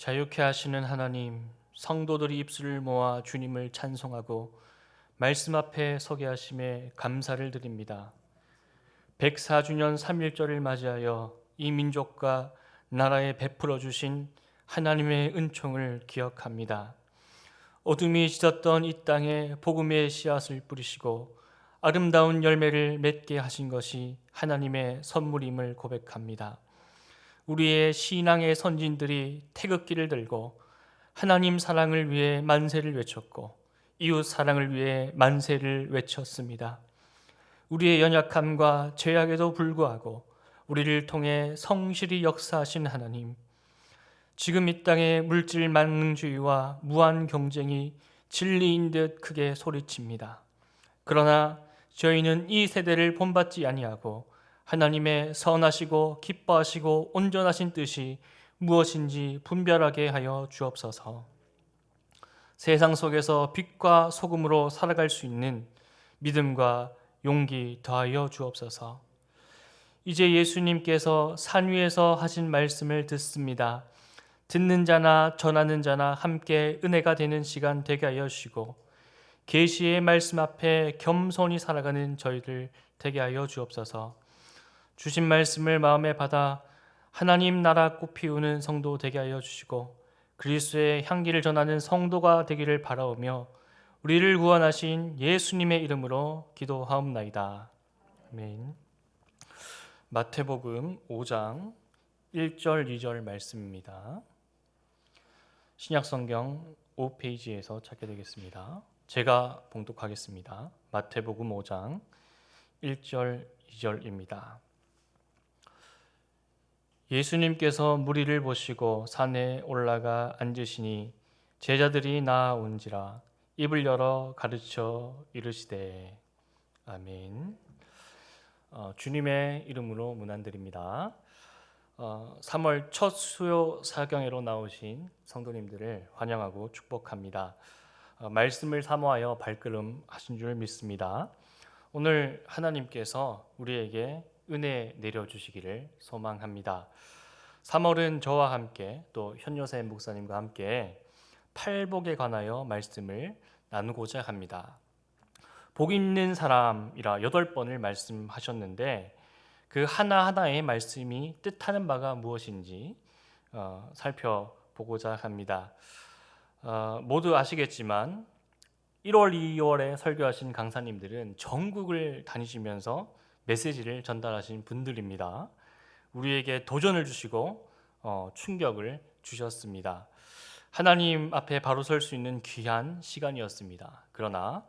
자유케 하시는 하나님, 성도들이 입술을 모아 주님을 찬송하고 말씀 앞에 서게 하심에 감사를 드립니다. 104주년 3.1절을 맞이하여 이 민족과 나라에 베풀어 주신 하나님의 은총을 기억합니다. 어둠이 짙었던 이 땅에 복음의 씨앗을 뿌리시고 아름다운 열매를 맺게 하신 것이 하나님의 선물임을 고백합니다. 우리의 신앙의 선진들이 태극기를 들고 하나님 사랑을 위해 만세를 외쳤고 이웃 사랑을 위해 만세를 외쳤습니다. 우리의 연약함과 죄악에도 불구하고 우리를 통해 성실히 역사하신 하나님, 지금 이 땅의 물질 만능주의와 무한 경쟁이 진리인 듯 크게 소리칩니다. 그러나 저희는 이 세대를 본받지 아니하고 하나님의 선하시고 기뻐하시고 온전하신 뜻이 무엇인지 분별하게 하여 주옵소서. 세상 속에서 빛과 소금으로 살아갈 수 있는 믿음과 용기 더하여 주옵소서. 이제 예수님께서 산 위에서 하신 말씀을 듣습니다. 듣는 자나 전하는 자나 함께 은혜가 되는 시간 되게 하여 주시고 계시의 말씀 앞에 겸손히 살아가는 저희들 되게 하여 주옵소서. 주신 말씀을 마음에 받아 하나님 나라 꽃 피우는 성도 되게 하여 주시고 그리스도의 향기를 전하는 성도가 되기를 바라오며 우리를 구원하신 예수님의 이름으로 기도하옵나이다. 아멘. 마태복음 5장 1절 2절 말씀입니다. 신약성경 5페이지에서 찾게 되겠습니다. 제가 봉독하겠습니다. 마태복음 5장 1절 2절입니다. 예수님께서 무리를 보시고 산에 올라가 앉으시니 제자들이 나아온지라 입을 열어 가르쳐 이르시되 아멘. 주님의 이름으로 문안드립니다. 3월 첫 수요 사경회로 나오신 성도님들을 환영하고 축복합니다. 말씀을 사모하여 발걸음 하신 줄 믿습니다. 오늘 하나님께서 우리에게 은혜 내려주시기를 소망합니다. 3월은 저와 함께 또 현여세 목사님과 함께 팔복에 관하여 말씀을 나누고자 합니다. 복 있는 사람이라 8번을 말씀하셨는데 그 하나하나의 말씀이 뜻하는 바가 무엇인지 살펴보고자 합니다. 모두 아시겠지만 1월, 2월에 설교하신 강사님들은 전국을 다니시면서 메시지를 전달하신 분들입니다. 우리에게 도전을 주시고 충격을 주셨습니다. 하나님 앞에 바로 설 수 있는 귀한 시간이었습니다. 그러나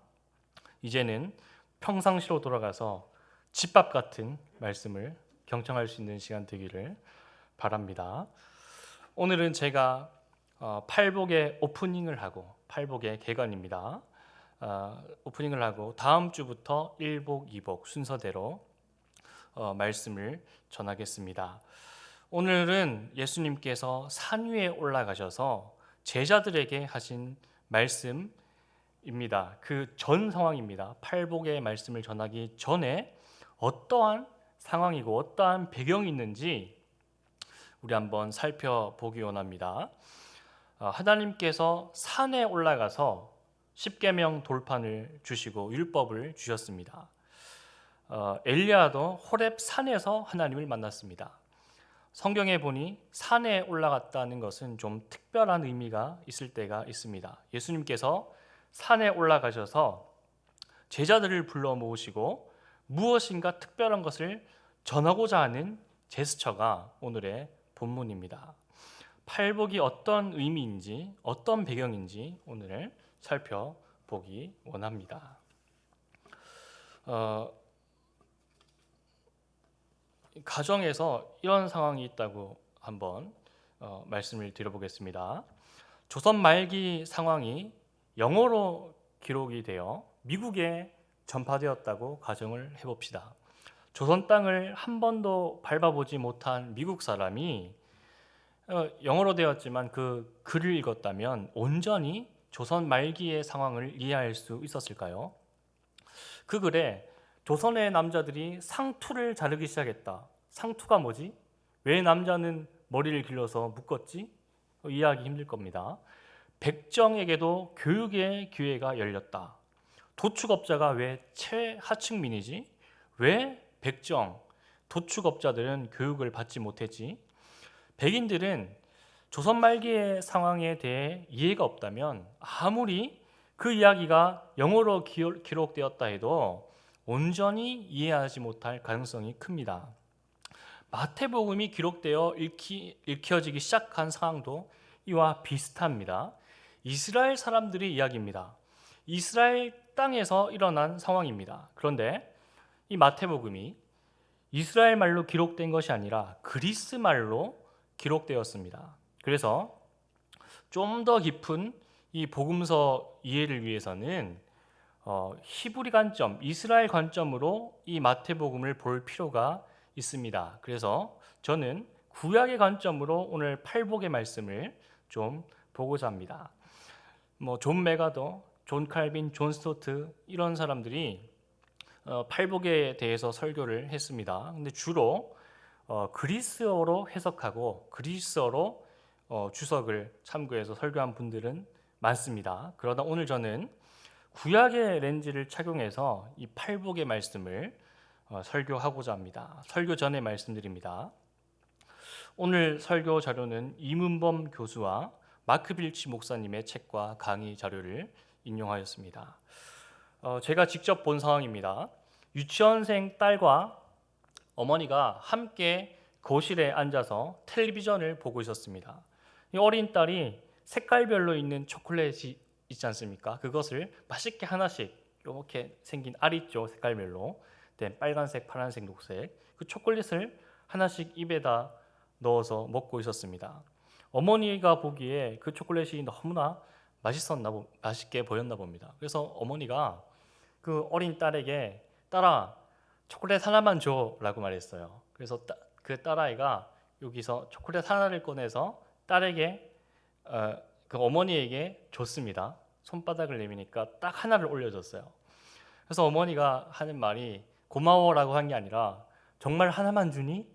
이제는 평상시로 돌아가서 집밥 같은 말씀을 경청할 수 있는 시간 되기를 바랍니다. 오늘은 제가 팔복의 오프닝을 하고 팔복의 개관입니다. 오프닝을 하고 다음 주부터 1복, 2복 순서대로 말씀을 전하겠습니다. 오늘은 예수님께서 산 위에 올라가셔서 제자들에게 하신 말씀입니다. 그 전 상황입니다. 팔복의 말씀을 전하기 전에 어떠한 상황이고 어떠한 배경이 있는지 우리 한번 살펴보기 원합니다. 하나님께서 산에 올라가서 십계명 돌판을 주시고 율법을 주셨습니다. 엘리야도 호렙 산에서 하나님을 만났습니다. 성경에 보니 산에 올라갔다는 것은 좀 특별한 의미가 있을 때가 있습니다. 예수님께서 산에 올라가셔서 제자들을 불러 모으시고 무엇인가 특별한 것을 전하고자 하는 제스처가 오늘의 본문입니다. 팔복이 어떤 의미인지 어떤 배경인지 오늘 살펴보기 원합니다. 가정에서 이런 상황이 있다고 한번 말씀을 드려보겠습니다. 조선 말기 상황이 영어로 기록이 되어 미국에 전파되었다고 가정을 해봅시다. 조선 땅을 한 번도 밟아보지 못한 미국 사람이 영어로 되었지만 그 글을 읽었다면 온전히 조선 말기의 상황을 이해할 수 있었을까요? 그 글에 조선의 남자들이 상투를 자르기 시작했다. 상투가 뭐지? 왜 남자는 머리를 길러서 묶었지? 이해하기 힘들 겁니다. 백정에게도 교육의 기회가 열렸다. 도축업자가 왜 최하층민이지? 왜 백정, 도축업자들은 교육을 받지 못했지? 백인들은 조선 말기의 상황에 대해 이해가 없다면 아무리 그 이야기가 영어로 기록되었다 해도 온전히 이해하지 못할 가능성이 큽니다. 마태복음이 기록되어 읽혀지기 시작한 상황도 이와 비슷합니다. 이스라엘 사람들의 이야기입니다. 이스라엘 땅에서 일어난 상황입니다. 그런데 이 마태복음이 이스라엘 말로 기록된 것이 아니라 그리스 말로 기록되었습니다. 그래서 좀 더 깊은 이 복음서 이해를 위해서는 히브리 관점, 이스라엘 관점으로 이 마태복음을 볼 필요가 있습니다. 그래서 저는 구약의 관점으로 오늘 팔복의 말씀을 좀 보고자 합니다. 존 메가더, 존 칼빈, 존 스토트 이런 사람들이 팔복에 대해서 설교를 했습니다. 근데 주로 그리스어로 해석하고 그리스어로 주석을 참고해서 설교한 분들은 많습니다. 그러나 오늘 저는 구약의 렌즈를 착용해서 이 팔복의 말씀을 설교하고자 합니다. 설교 전에 말씀드립니다. 오늘 설교 자료는 이문범 교수와 마크 빌치 목사님의 책과 강의 자료를 인용하였습니다. 제가 직접 본 상황입니다. 유치원생 딸과 어머니가 함께 거실에 앉아서 텔레비전을 보고 있었습니다. 이 어린 딸이 색깔별로 있는 초콜릿이 있지 않습니까? 그것을 맛있게 하나씩 이렇게 생긴 알 있죠, 색깔별로 된 빨간색, 파란색, 녹색 그 초콜릿을 하나씩 입에다 넣어서 먹고 있었습니다. 어머니가 보기에 그 초콜릿이 너무나 맛있게 보였나 봅니다. 그래서 어머니가 그 어린 딸에게 딸아 초콜릿 하나만 줘라고 말했어요. 그래서 그 딸아이가 여기서 초콜릿 하나를 꺼내서 딸에게 그 어머니에게 줬습니다. 손바닥을 내미니까 딱 하나를 올려줬어요. 그래서 어머니가 하는 말이 고마워라고 한 게 아니라 정말 하나만 주니?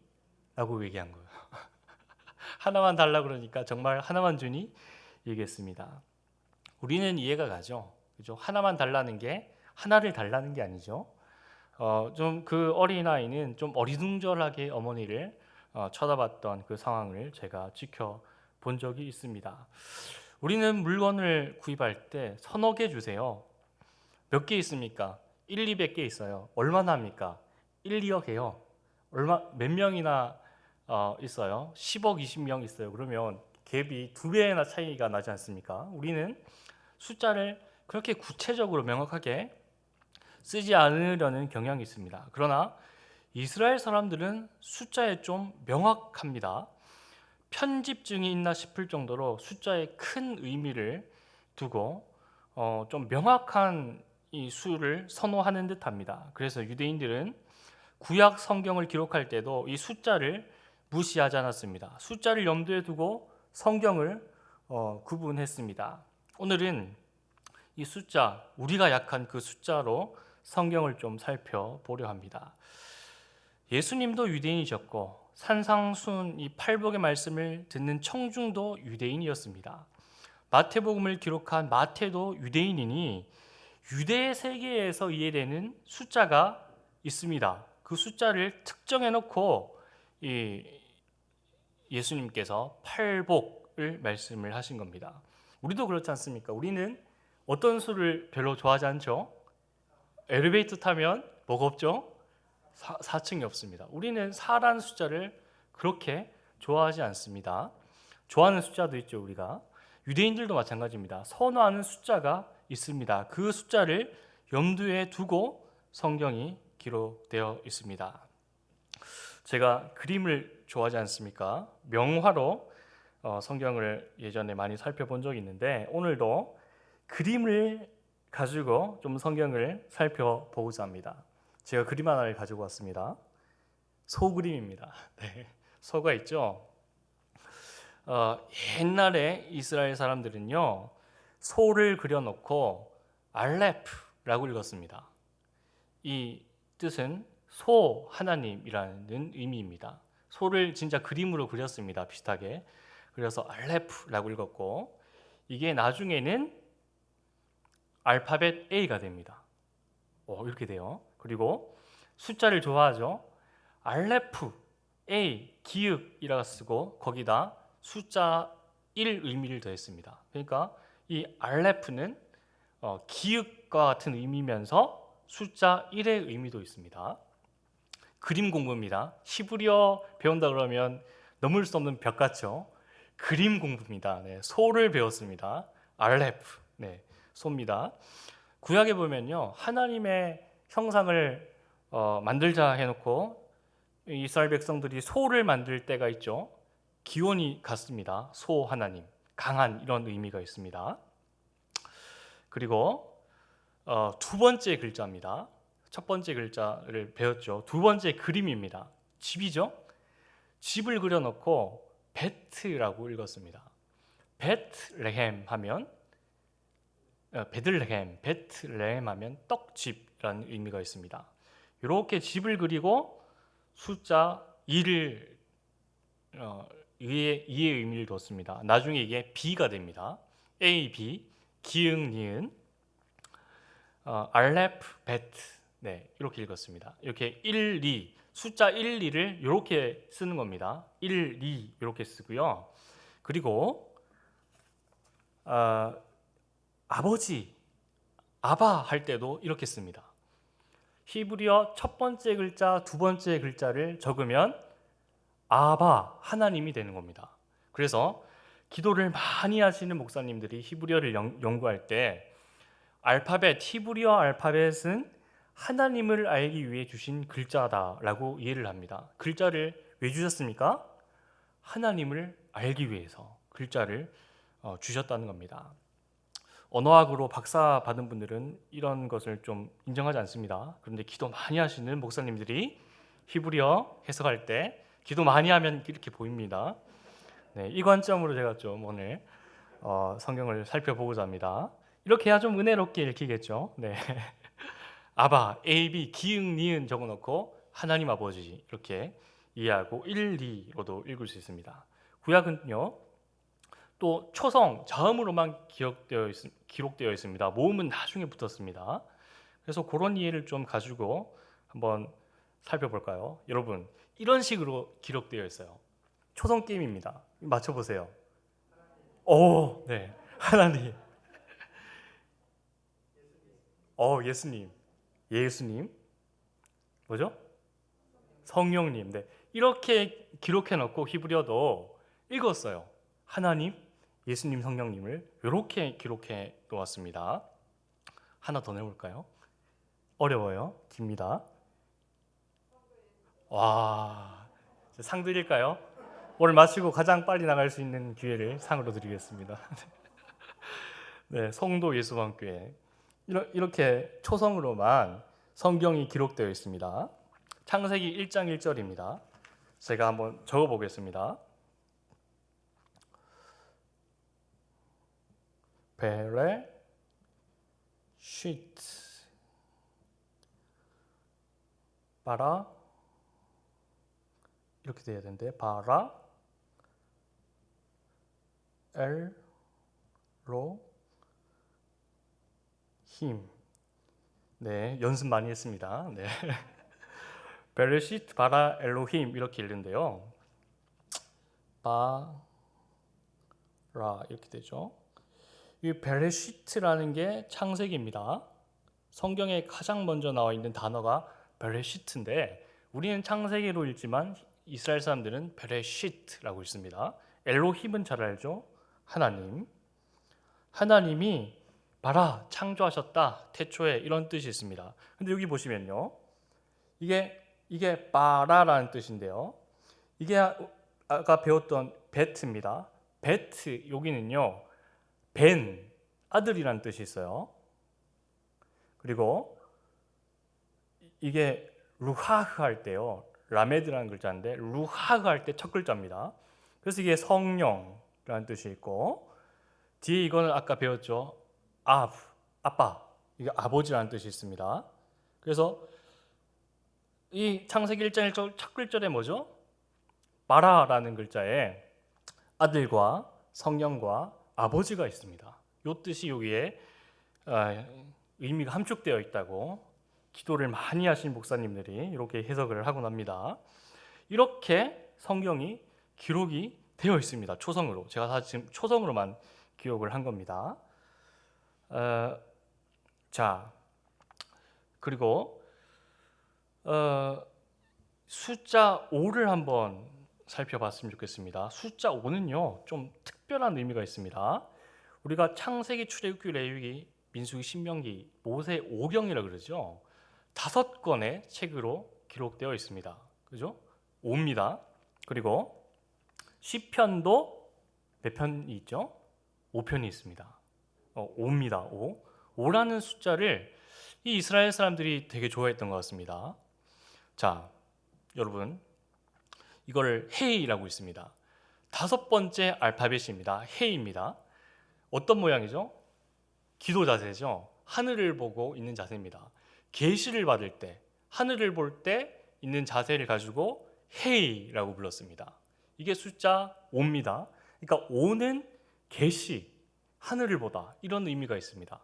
라고 얘기한 거예요. 하나만 달라 그러니까 정말 하나만 주니? 얘기했습니다. 우리는 이해가 가죠. 그죠? 하나만 달라는 게 하나를 달라는 게 아니죠. 좀 그 어린아이는 좀 어리둥절하게 어머니를 쳐다봤던 그 상황을 제가 지켜본 적이 있습니다. 우리는 물건을 구입할 때 서너 개 주세요. 몇 개 있습니까? 1, 200개 있어요. 얼마나 합니까? 1, 2억 해요. 몇 명이나 있어요? 10억, 20명 있어요. 그러면 갭이 2배나 차이가 나지 않습니까? 우리는 숫자를 그렇게 구체적으로 명확하게 쓰지 않으려는 경향이 있습니다. 그러나 이스라엘 사람들은 숫자에 좀 명확합니다. 편집증이 있나 싶을 정도로 숫자에 큰 의미를 두고 좀 명확한 이 수를 선호하는 듯합니다. 그래서 유대인들은 구약 성경을 기록할 때도 이 숫자를 무시하지 않았습니다. 숫자를 염두에 두고 성경을 구분했습니다. 오늘은 이 숫자, 우리가 약한 그 숫자로 성경을 좀 살펴보려 합니다. 예수님도 유대인이셨고 산상순 이 팔복의 말씀을 듣는 청중도 유대인이었습니다. 마태복음을 기록한 마태도 유대인이니 유대 세계에서 이해되는 숫자가 있습니다. 그 숫자를 특정해 놓고 예수님께서 팔복을 말씀을 하신 겁니다. 우리도 그렇지 않습니까? 우리는 어떤 수를 별로 좋아하지 않죠? 엘리베이터 타면 뭐가 없죠? 4층이 없습니다. 우리는 4라는 숫자를 그렇게 좋아하지 않습니다. 좋아하는 숫자도 있죠, 우리가. 유대인들도 마찬가지입니다. 선호하는 숫자가 있습니다. 그 숫자를 염두에 두고 성경이 기록되어 있습니다. 제가 그림을 좋아하지 않습니까? 명화로 성경을 예전에 많이 살펴본 적이 있는데 오늘도 그림을 가지고 좀 성경을 살펴보고자 합니다. 제가 그림 하나를 가지고 왔습니다. 소 그림입니다. 네, 소가 있죠. 옛날에 이스라엘 사람들은요 소를 그려놓고 알렙라고 읽었습니다. 이 뜻은 소 하나님이라는 의미입니다. 소를 진짜 그림으로 그렸습니다. 비슷하게. 그래서 알레프라고 읽었고, 이게 나중에는 알파벳 A가 됩니다. 이렇게 돼요. 그리고 숫자를 좋아하죠. 알레프 A 기역이라고 쓰고 거기다 숫자 1 의미를 더했습니다. 그러니까 이 알레프는 기역과 같은 의미면서 숫자 1의 의미도 있습니다. 그림 공부입니다. 히브리어 배운다 그러면 넘을 수 없는 벽 같죠. 그림 공부입니다. 네, 소를 배웠습니다. 알레프, 네, 소입니다. 구약에 보면요, 하나님의 형상을 만들자 해놓고 이스라엘 백성들이 소를 만들 때가 있죠. 기원이 같습니다. 소 하나님, 강한 이런 의미가 있습니다. 그리고 두 번째 글자입니다. 첫 번째 글자를 배웠죠. 두 번째 그림입니다. 집이죠. 집을 그려놓고 베트라고 읽었습니다. 베트레헴 하면 베틀레헴 하면 떡집이라는 의미가 있습니다. 이렇게 집을 그리고 숫자 2를 이의 의미를 뒀습니다. 나중에 이게 B가 됩니다. A, B, 기응, 니은, 알레프, 베트, 네, 이렇게 읽었습니다. 이렇게 1, 2, 숫자 1, 2를 이렇게 쓰는 겁니다. 1, 2 이렇게 쓰고요. 그리고 아버지, 아바 할 때도 이렇게 씁니다. 히브리어 첫 번째 글자, 두 번째 글자를 적으면 아바, 하나님이 되는 겁니다. 그래서 기도를 많이 하시는 목사님들이 히브리어를 연구할 때 히브리어 알파벳은 하나님을 알기 위해 주신 글자다라고 이해를 합니다. 글자를 왜 주셨습니까? 하나님을 알기 위해서 글자를 주셨다는 겁니다. 언어학으로 박사 받은 분들은 이런 것을 좀 인정하지 않습니다. 그런데 기도 많이 하시는 목사님들이 히브리어 해석할 때 기도 많이 하면 이렇게 보입니다. 네, 이 관점으로 제가 좀 오늘 성경을 살펴보고자 합니다. 이렇게 해야 좀 은혜롭게 읽히겠죠. 네. 아바, A, B, 기응, 니은 적어놓고 하나님 아버지 이렇게 이해하고 1, 2로도 읽을 수 있습니다. 구약은요, 또 초성, 자음으로만 기록되어 있습니다. 모음은 나중에 붙었습니다. 그래서 그런 이해를 좀 가지고 한번 살펴볼까요? 여러분, 이런 식으로 기록되어 있어요. 초성 게임입니다. 맞춰보세요. 오, 네, 하나님. 예수님. 예수님. 뭐죠? 성령님. 네, 이렇게 기록해 놓고 히브리어도 읽었어요. 하나님, 예수님, 성령님을 이렇게 기록해 놓았습니다. 하나 더 내볼까요? 어려워요. 깁니다. 와, 상 드릴까요? 오늘 마치고 가장 빨리 나갈 수 있는 기회를 상으로 드리겠습니다. 네, 성도 예수방교회 이렇게 초성으로만 성경이 기록되어 있습니다. 창세기 1장 1절입니다. 제가 한번 적어보겠습니다. 베레 시트 바라 이렇게 돼야 되는데 바라 엘로 힘. 네, 연습 많이 했습니다. 네. 베레시트 바라 엘로힘 이렇게 읽는데요. 바라 이렇게 되죠. 이 베레시트라는 게 창세기입니다. 성경에 가장 먼저 나와 있는 단어가 베레시트인데 우리는 창세기로 읽지만 이스라엘 사람들은 베레시트라고 읽습니다. 엘로힘은 잘 알죠? 하나님. 하나님이 바라 창조하셨다. 태초에 이런 뜻이 있습니다. 근데 여기 보시면요. 이게 바라라는 뜻인데요. 이게 아까 배웠던 베트입니다. 베트 여기는요. 벤 아들이라는 뜻이 있어요. 그리고 이게 루하흐 할 때요. 라메드라는 글자인데 루하흐 할 때 첫 글자입니다. 그래서 이게 성령이라는 뜻이 있고 뒤에 이거는 아까 배웠죠. 아빠. 이게 아버지라는 뜻이 있습니다. 그래서 이 창세기 1장 1절 첫 글자에 뭐죠? 바라라는 글자에 아들과 성령과 아버지가 있습니다. 이 뜻이 여기에 의미가 함축되어 있다고 기도를 많이 하신 목사님들이 이렇게 해석을 하곤 합니다. 이렇게 성경이 기록이 되어 있습니다. 초성으로. 제가 다 지금 초성으로만 기록을 한 겁니다. 자, 그리고 숫자 5를 한번 살펴봤으면 좋겠습니다. 숫자 5는요, 좀 특별한 의미가 있습니다. 우리가 창세기, 출애굽기, 레위기, 민수기, 신명기, 모세 오경이라고 그러죠. 5권의 책으로 기록되어 있습니다. 그죠? 5입니다. 그리고 시편도 몇 편이 있죠? 5편이 있습니다. 5입니다. 5. 5라는 숫자를 이 이스라엘 사람들이 되게 좋아했던 것 같습니다. 자, 여러분, 이걸 헤이라고 있습니다. 5번째 알파벳입니다. 헤이입니다. 어떤 모양이죠? 기도 자세죠. 하늘을 보고 있는 자세입니다. 계시를 받을 때, 하늘을 볼 때 있는 자세를 가지고 헤이라고 불렀습니다. 이게 숫자 5입니다. 그러니까 5는 계시, 하늘을 보다 이런 의미가 있습니다.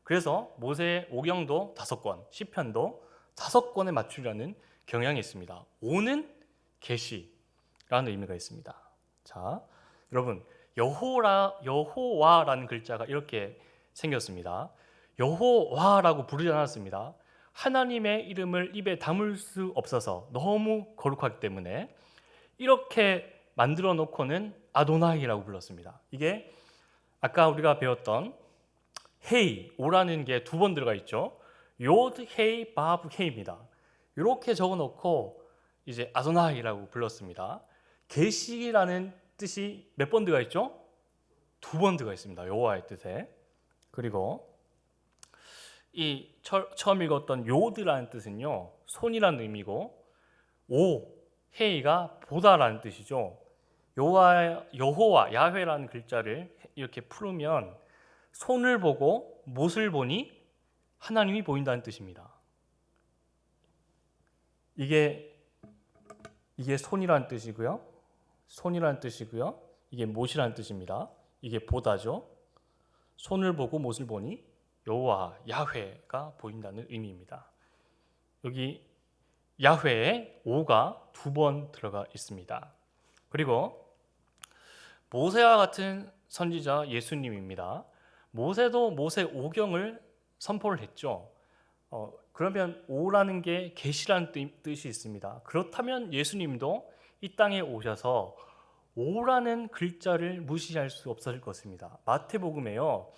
그래서 모세 오경도 5권, 시편도 5권에 맞추려는 경향이 있습니다. 5는 계시라는 의미가 있습니다. 자, 여러분, 여호와라는 글자가 이렇게 생겼습니다. 여호와라고 부르지 않았습니다. 하나님의 이름을 입에 담을 수 없어서 너무 거룩하기 때문에 이렇게 만들어 놓고는 아도나이라고 불렀습니다. 이게 아까 우리가 배웠던 헤이, 오라는 게 2번 들어가 있죠. 요드 헤이 바브 헤이입니다. 이렇게 적어 놓고 이제 아도나이라고 불렀습니다. 계시라는 뜻이 몇 번 들어가 있죠? 2번 들어가 있습니다. 여호와의 뜻에. 그리고 이 처음 읽었던 요드라는 뜻은요, 손이라는 의미고, 오, 헤이가 보다라는 뜻이죠. 여호와, 야훼라는 글자를 이렇게 풀으면 손을 보고 못을 보니 하나님이 보인다는 뜻입니다. 이게 손이라는 뜻이고요. 손이라는 뜻이고요. 이게 못이라는 뜻입니다. 이게 보다죠. 손을 보고 못을 보니 여호와, 야훼가 보인다는 의미입니다. 여기 야훼에 5가 2번 들어가 있습니다. 그리고 모세와 같은 선지자 예수님입니다. 모세도 모세 오경을 선포를 했죠. 그러면 5라는 게 계시라는 뜻이 있습니다. 그렇다면 예수님도 이 땅에 오셔서 5라는 글자를 무시할 수 없을 것입니다. 마태복음에요,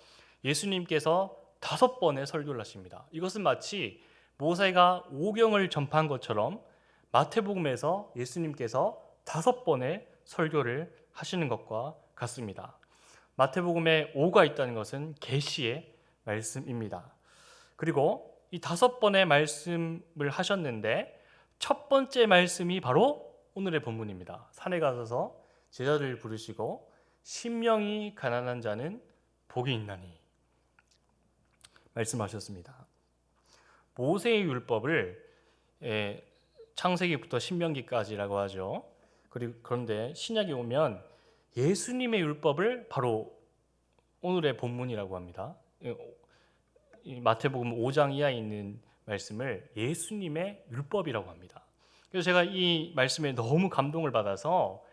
예수님께서 5번의 설교를 하십니다. 이것은 마치 모세가 오경을 전파한 것처럼 마태복음에서 예수님께서 5번의 설교를 하시는 것과 같습니다. 마태복음에 5가 있다는 것은 계시의 말씀입니다. 그리고 이 5번의 말씀을 하셨는데 첫 번째 말씀이 바로 오늘의 본문입니다. 산에 가셔서 제자들을 부르시고 심령이 가난한 자는 복이 있나니 말씀하셨습니다. 모세의 율법을 창세기부터 신명기까지라고 하죠. 그런데 신약에 오면 예수님의 율법을 바로 오늘의 본문이라고 합니다. 마태복음 5장 이하에 있는 말씀을 예수님의 율법이라고 합니다. 그래서 제가 이 말씀에 너무 감동을 받아서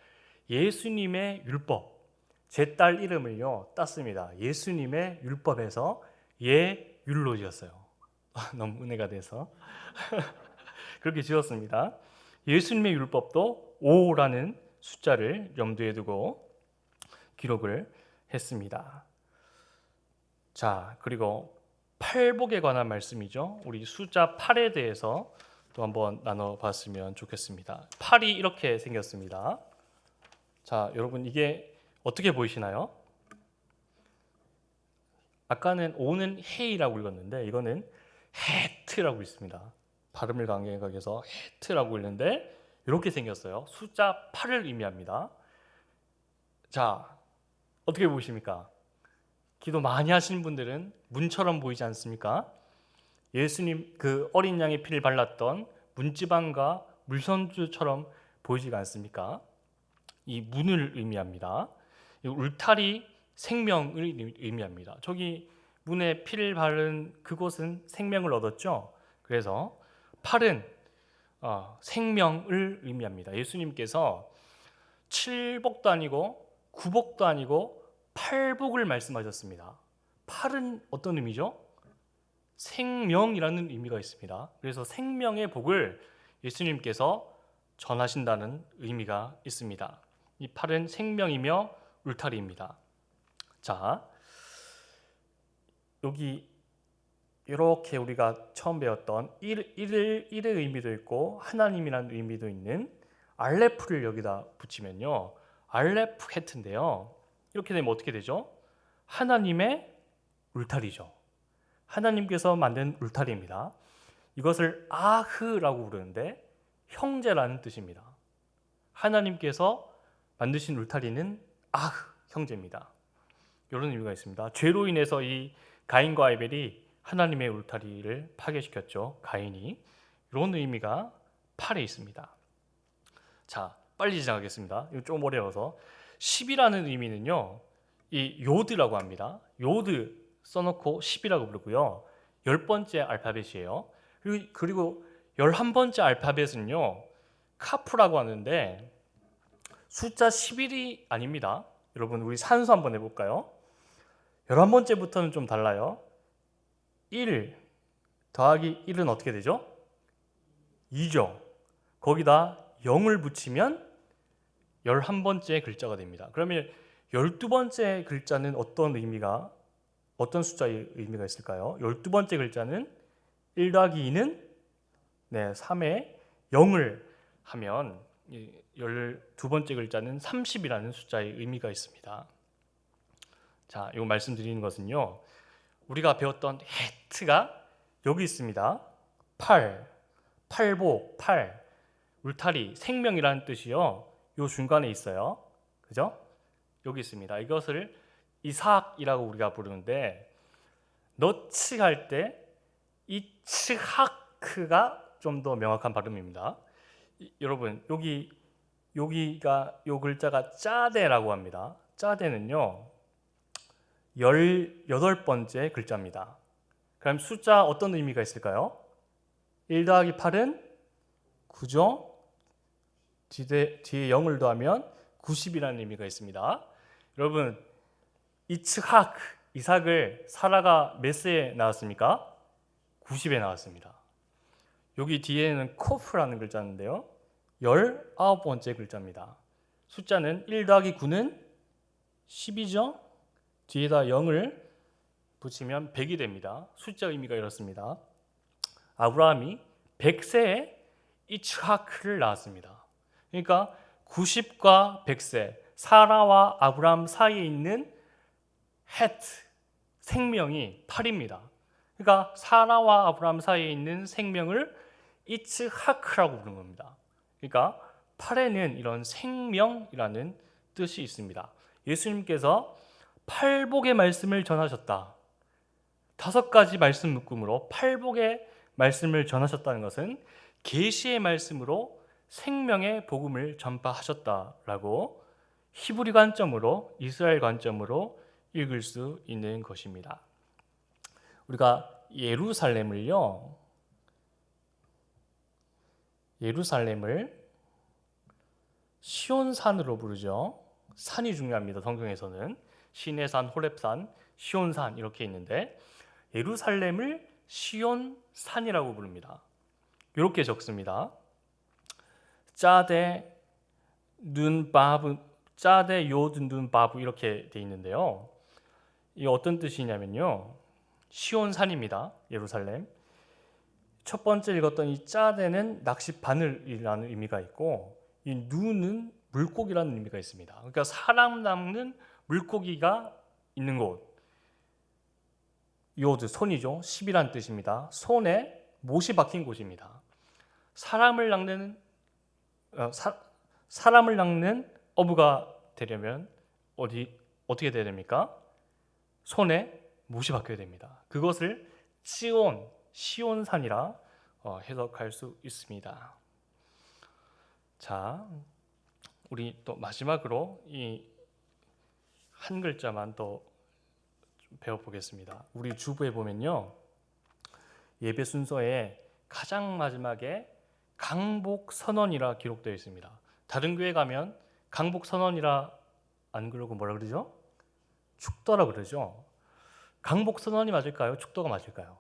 예수님의 율법, 제 딸 이름을요 땄습니다. 예수님의 율법에서 예율로 지었어요. 너무 은혜가 돼서 그렇게 지었습니다. 예수님의 율법도 5라는 숫자를 염두에 두고 기록을 했습니다. 자, 그리고 팔복에 관한 말씀이죠. 우리 숫자 8에 대해서 또 한번 나눠봤으면 좋겠습니다. 8이 이렇게 생겼습니다. 자, 여러분 이게 어떻게 보이시나요? 아까는 5는 헤이라고 읽었는데 이거는 헤트라고 있습니다. 발음을 강하게 해서 헤트라고 읽는데 이렇게 생겼어요. 숫자 8을 의미합니다. 자, 어떻게 보십니까? 기도 많이 하시는 분들은 문처럼 보이지 않습니까? 예수님 그 어린 양의 피를 발랐던 문지방과 물선주처럼 보이지가 않습니까? 이 문을 의미합니다. 울타리 생명을 의미합니다. 저기 문에 피를 바른 그곳은 생명을 얻었죠. 그래서 팔은 생명을 의미합니다. 예수님께서 칠복도 아니고 구복도 아니고 팔복을 말씀하셨습니다. 팔은 어떤 의미죠? 생명이라는 의미가 있습니다. 그래서 생명의 복을 예수님께서 전하신다는 의미가 있습니다. 이 팔은 생명이며 울타리입니다. 자, 여기 이렇게 우리가 처음 배웠던 일의 의미도 있고 하나님이라는 의미도 있는 알레프를 여기다 붙이면요, 알레프 헤트인데요, 이렇게 되면 어떻게 되죠? 하나님의 울타리죠. 하나님께서 만든 울타리입니다. 이것을 아흐라고 부르는데 형제라는 뜻입니다. 하나님께서 만드신 울타리는 아흐, 형제입니다. 이런 의미가 있습니다. 죄로 인해서 이 가인과 아벨이 하나님의 울타리를 파괴시켰죠. 가인이. 이런 의미가 팔에 있습니다. 자, 빨리 지나가겠습니다. 이거 좀 어려워서. 10이라는 의미는요, 이 요드라고 합니다. 요드 써놓고 10이라고 부르고요. 10번째 알파벳이에요. 그리고 11번째 알파벳은요, 카프라고 하는데 숫자 11이 아닙니다. 여러분, 우리 산수 한번 해볼까요? 11번째부터는 좀 달라요. 1 더하기 1은 어떻게 되죠? 2죠. 거기다 0을 붙이면 11번째 글자가 됩니다. 그러면 12번째 글자는 어떤 숫자의 의미가 있을까요? 12번째 글자는 1 더하기 2는 3에 0을 하면 12번째 글자는 30이라는 숫자의 의미가 있습니다. 자, 이거 말씀드리는 것은요, 우리가 배웠던 헤트가 여기 있습니다. 팔복, 울타리, 생명이라는 뜻이요, 요 중간에 있어요. 그죠? 여기 있습니다. 이것을 이삭이라고 우리가 부르는데, 너츠 할 때 이 츠하크가 좀 더 명확한 발음입니다. 여러분, 여기가 요 글자가 짜데라고 합니다. 짜데는요, 18번째 글자입니다. 그럼 숫자 어떤 의미가 있을까요? 1 더하기 8은 9죠. 뒤에 0을 더하면 90이라는 의미가 있습니다. 여러분, 이삭을 사라가 몇 세에 낳았습니까? 90에 낳았습니다. 여기 뒤에는 코프라는 글자인데요, 19번째 글자입니다. 숫자는 1 더하기 9는 10이죠. 뒤에다 0을 붙이면 100이 됩니다. 숫자 의미가 이렇습니다. 아브라함이 100세에 이츠하크를 낳았습니다. 그러니까 90과 100세, 사라와 아브라함 사이에 있는 헤트, 생명이 8입니다. 그러니까 사라와 아브라함 사이에 있는 생명을 이츠하크라고 부르는 겁니다. 그러니까 8에는 이런 생명이라는 뜻이 있습니다. 예수님께서 팔복의 말씀을 전하셨다. 5가지 말씀 묶음으로 팔복의 말씀을 전하셨다는 것은 계시의 말씀으로 생명의 복음을 전파하셨다라고 히브리 관점으로, 이스라엘 관점으로 읽을 수 있는 것입니다. 우리가 예루살렘을 시온산으로 부르죠. 산이 중요합니다. 성경에서는 시내산, 호렙산, 시온산 이렇게 있는데, 예루살렘을 시온산이라고 부릅니다. 이렇게 적습니다. 짜데 요드 눈바브 이렇게 돼 있는데요, 이 어떤 뜻이냐면요, 시온산입니다. 예루살렘. 첫 번째 읽었던 이 짜데는 낚시 바늘이라는 의미가 있고, 이 눈은 물고기라는 의미가 있습니다. 그러니까 사람 낳는 물고기가 있는 곳. 요드, 손이죠. 10이라는 뜻입니다. 손에 못이 박힌 곳입니다. 사람을 낚는 어부가 되려면 어떻게 돼야 됩니까? 손에 못이 박혀야 됩니다. 그것을 시온산이라 해석할 수 있습니다. 자, 우리 또 마지막으로 이 한 글자만 더 배워보겠습니다. 우리 주부에 보면요, 예배 순서에 가장 마지막에 강복 선언이라 기록되어 있습니다. 다른 교회 가면 강복 선언이라 안 그러고 뭐라 그러죠? 축도라 그러죠. 강복 선언이 맞을까요? 축도가 맞을까요?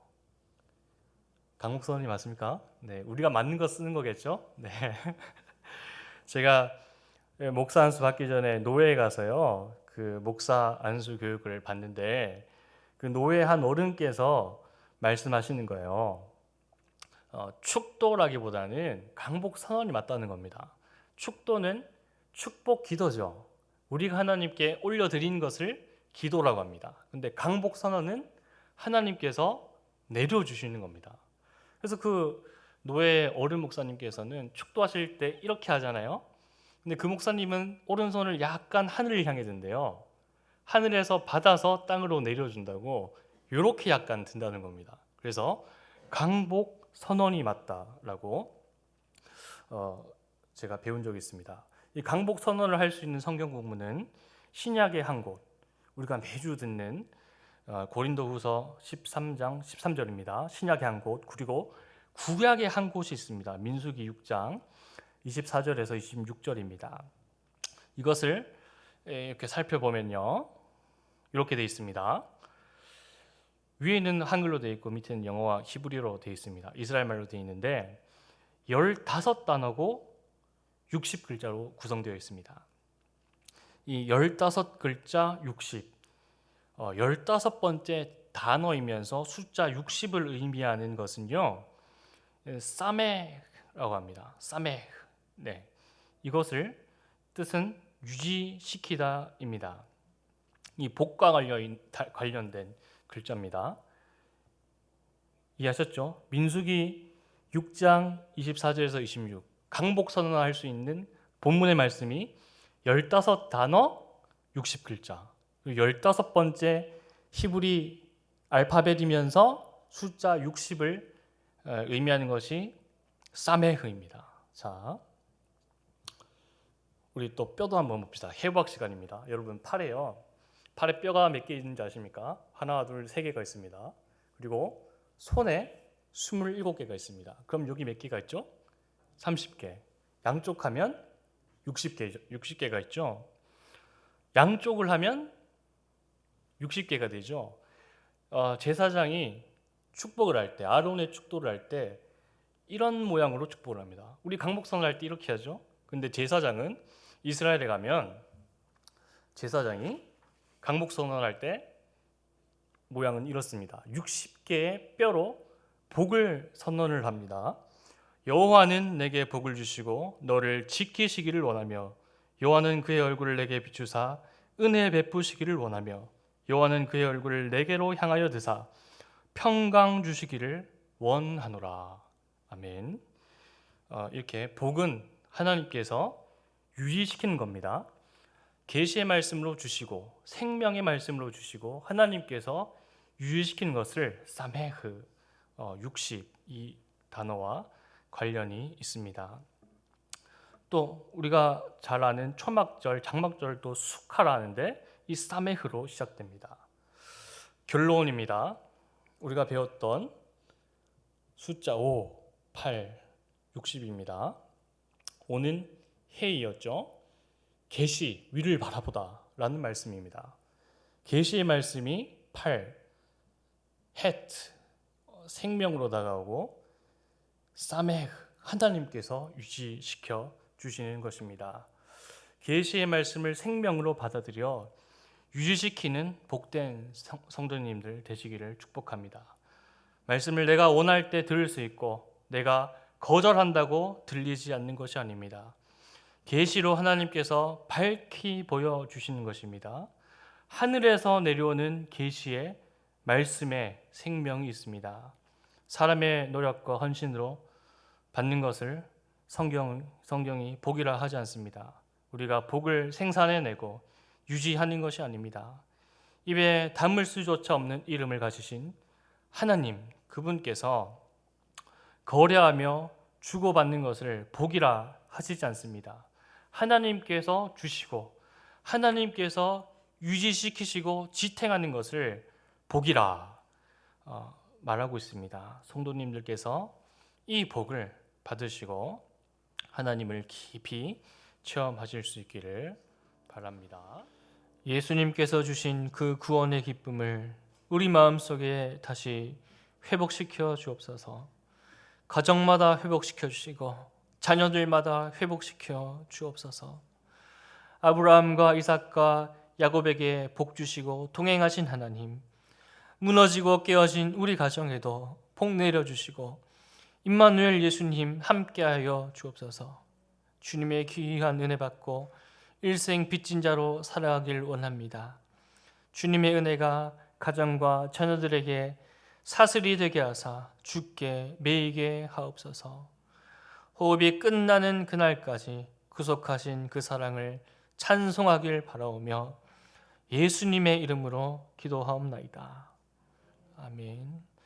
강복 선언이 맞습니까? 네, 우리가 맞는 거 쓰는 거겠죠? 네. 제가 목사 안수 받기 전에 노회에 가서요, 그 목사 안수 교육을 받는데 그 노회 한 어른께서 말씀하시는 거예요. 축도라기보다는 강복 선언이 맞다는 겁니다. 축도는 축복 기도죠. 우리가 하나님께 올려드린 것을 기도라고 합니다. 근데 강복 선언은 하나님께서 내려주시는 겁니다. 그래서 그 노예 어른 목사님께서는 축도하실 때 이렇게 하잖아요. 근데 그 목사님은 오른손을 약간 하늘을 향해 든대요. 하늘에서 받아서 땅으로 내려준다고 이렇게 약간 든다는 겁니다. 그래서 강복 선언이 맞다라고 제가 배운 적이 있습니다. 이 강복 선언을 할 수 있는 성경 부분은 신약의 한 곳, 우리가 매주 듣는 고린도후서 13장 13절입니다. 신약의 한 곳, 그리고 구약의 한 곳이 있습니다. 민수기 6장 24절에서 26절입니다. 이것을 이렇게 살펴보면요, 이렇게 되어 있습니다. 위에는 한글로 되어 있고 밑에는 영어와 히브리어로 되어 있습니다. 이스라엘 말로 되어 있는데 15단어고 60글자로 구성되어 있습니다. 이 15글자 60, 15번째 단어이면서 숫자 60을 의미하는 것은요, 사메라고 합니다. 사메. 네. 이것을 뜻은 유지시키다입니다. 이 복과 관련된 글자입니다. 이해하셨죠? 민수기 6장 24절에서 26, 강복 선언할 수 있는 본문의 말씀이 15단어 60글자, 15번째 히브리 알파벳이면서 숫자 60을 의미하는 것이 사메흐입니다. 자, 우리 또 뼈도 한번 봅시다. 해부학 시간입니다. 여러분, 팔에 뼈가 몇 개 있는지 아십니까? 하나, 둘, 세 개가 있습니다. 그리고 손에 27개가 있습니다. 그럼 여기 몇 개가 있죠? 30개. 양쪽 하면 60개가 있죠. 양쪽을 하면 60개가 되죠. 제사장이 축복을 할 때, 아론의 축도를 할 때 이런 모양으로 축복을 합니다. 우리 강복선을 할 때 이렇게 하죠. 근데 제사장은 이스라엘에 가면 제사장이 강복선언을 할 때 모양은 이렇습니다. 60개의 뼈로 복을 선언을 합니다. 여호와는 내게 복을 주시고 너를 지키시기를 원하며 여호와는 그의 얼굴을 내게 비추사 은혜 베푸시기를 원하며 여호와는 그의 얼굴을 내게로 향하여 드사 평강 주시기를 원하노라. 아멘. 이렇게 복은 하나님께서 유지시키는 겁니다. 계시의 말씀으로 주시고 생명의 말씀으로 주시고 하나님께서 유지시키는 것을 사메흐 60 이 단어와 관련이 있습니다. 또 우리가 잘 아는 초막절, 장막절도 수카라는데 이 사메흐로 시작됩니다. 결론입니다. 우리가 배웠던 숫자 5, 8, 60입니다. 5는 해이었죠. 계시, 위를 바라보다 라는 말씀입니다. 계시의 말씀이 8, 헤트, 생명으로 다가오고 사메흐, 하나님께서 유지시켜 주시는 것입니다. 계시의 말씀을 생명으로 받아들여 유지시키는 복된 성도님들 되시기를 축복합니다. 말씀을 내가 원할 때 들을 수 있고 내가 거절한다고 들리지 않는 것이 아닙니다. 계시로 하나님께서 밝히 보여주시는 것입니다. 하늘에서 내려오는 계시의 말씀에 생명이 있습니다. 사람의 노력과 헌신으로 받는 것을 성경이 복이라 하지 않습니다. 우리가 복을 생산해내고 유지하는 것이 아닙니다. 입에 담을 수조차 없는 이름을 가지신 하나님, 그분께서 거래하며 주고받는 것을 복이라 하시지 않습니다. 하나님께서 주시고 하나님께서 유지시키시고 지탱하는 것을 복이라 말하고 있습니다. 성도님들께서 이 복을 받으시고 하나님을 깊이 체험하실 수 있기를 바랍니다. 예수님께서 주신 그 구원의 기쁨을 우리 마음속에 다시 회복시켜 주옵소서. 가정마다 회복시켜 주시고 자녀들마다 회복시켜 주옵소서. 아브라함과 이삭과 야곱에게 복 주시고 동행하신 하나님, 무너지고 깨어진 우리 가정에도 복 내려주시고 임마누엘 예수님 함께하여 주옵소서. 주님의 귀한 은혜 받고 일생 빚진 자로 살아가길 원합니다. 주님의 은혜가 가정과 자녀들에게 사슬이 되게 하사 주께 매이게 하옵소서. 호흡이 끝나는 그날까지 구속하신 그 사랑을 찬송하길 바라오며 예수님의 이름으로 기도하옵나이다. 아멘.